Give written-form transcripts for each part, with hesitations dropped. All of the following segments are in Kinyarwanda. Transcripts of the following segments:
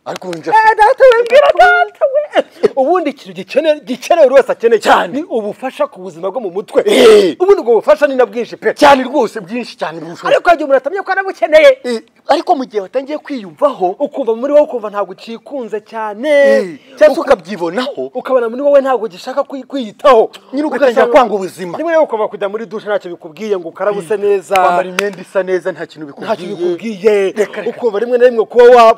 ariko nje data we mbwira data we ubundi ikintu gikenewe rwose akeneye cyane ni ubufasha ku buzima bwo mu mutwe ubundi ubwo bufasha ni na bwinshi pe cyane rwose byinshi cyane bushoboka ariko igihe umuntu atamye ko anabukeneye ariko mu gihe watangiye kwiyumvaho ukumva muri wowe ukumva ntabwo ucikunze cyane cyangwa ukabyibonaho ukabona muri wowe ntabwo gishaka kwiyitaho nyine ugatangira kwanga ubuzima rimwe ukava kujya muri dushe ntacyo bikubwiye ngo ukarabuse neza kwambara imyenda isa neza nta kintu bikubwiye ukumva rimwe na rimwe kuba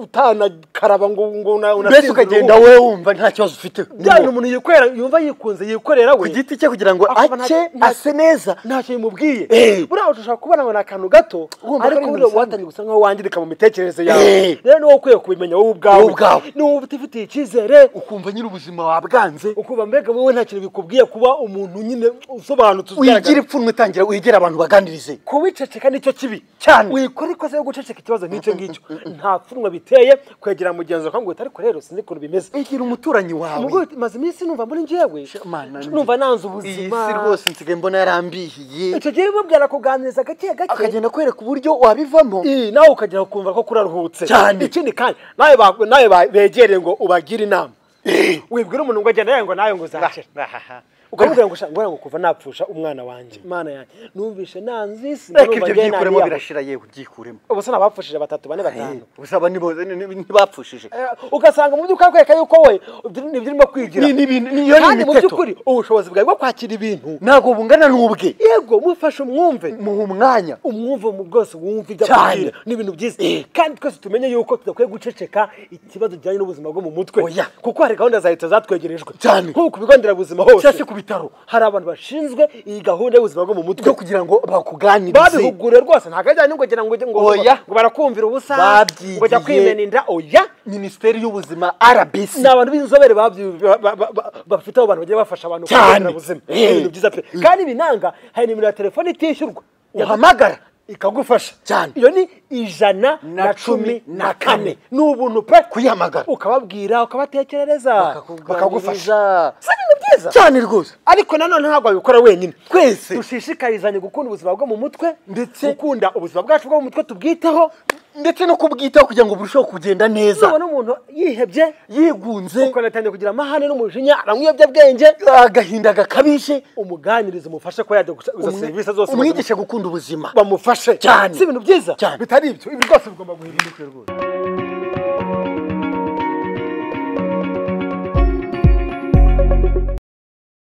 utanakaraba ngo mbese ukagenda wowe wumva nta kibazo ufite byane umuntu yumva yikunze yikorera we ku giti cye kugira ngo ace ase neza ntacyo bimubwiye buriya ushobora kubona ngo ni akantu gato ariko buriya watangiye gusa nkaho wangirika mu mitekerereze yawe rero niwo ukwiye kubimenya wowe ubwawe niba utifitiye icyizere ukumva nyine ubuzima wabwanze ukumva mbega wowe nta kintu bikubwiye kuba umuntu nyine usobanutse wigira ipfunwe utangira wegera abantu baganirize kubiceceka nicyo kibi cyane wikora ikosa yo guceceka ikibazo nk'icyo ngicyo nta pfunwe biteye kwegera mugenzi wawe ngo ariko rero sinzi ukuntu bimeze igira umuturanyi wawe maze iminsi numva muri njyewe numva nanze ubuzima iyi si rwose nsigaye mbona yarambihiye icyo gihe bimubwira kuganiriza gake akagenda kwereka uburyo wabivamo nawe ukagera kumva ko kuraruhutse cyane ikindi kandi nawe begereye ngo ubagire inama wibwira umuntu ngo agenda ngo nawe ngo uzakira ukamubwira ngo kuva napfusha umwana wanjye imana yanjye numvishe nanzisi reka ibyo byikuremo birashira yewe byikuremo ubu se nabapfushije 3 4 5 usaba ntibapfushije ugasanga mu by'ukuri kweka yuko we nibyo kwigira niyo ni mu by'ukuri ubushobozi bwawe bwo kwakira ibintu ntago bungana n'ubwe yego mufashe umwumve mu mwanya umwumve mu bwose wumve ibyo akubwira n'ibintu byiza kandi twese tumenye yuko tudakwiye guceceka ikibazo kijyanye n'ubuzima bwo mu mutwe kuko hari gahunda za leta zatwegerejwe cyane nko ku bigo nderabuzima hose bitaro hari abantu bashinzwe iyi gahunda y'ubuzima bwo mu mutwe kugira ngo bakuganirize babihugure rwose ntakajyanye ngo kugira ngo barakumvira ubusa ngo jya kwimena inda Minisiteri y'ubuzima RBC ni abantu b'inzobere bafite abo bantu bagiye bafasha abantu kugira ubuzima ibintu byiza pe kandi binanga hari nimero ya telefone itishyurwa uhamagara ikagufasha cyane iyo ni 114 ni ubuntu pe kuyihamagara ukababwira ukabatekerereza bakagufasha byiza cyane rwose ariko nanone ntabwo abikora wenyine twese dushishikarizanye gukunda ubuzima bwo mu mutwe ndetse gukunda ubuzima bwacu bwo mu mutwe tubwitaho ndetse no kubwitaho kugira ngo burusheho kugenda neza ubona umuntu yihebye yigunze ukanatangira kugira amahane n'umujinya aramwiyobya bwenge agahinda gakabije umuganiriza umufashe ko yajya gusa serivisi zose umwigishe gukunda ubuzima bamufashe cyane si ibintu byiza bitari ibyo ibi rwose bigomba guhinduka rwose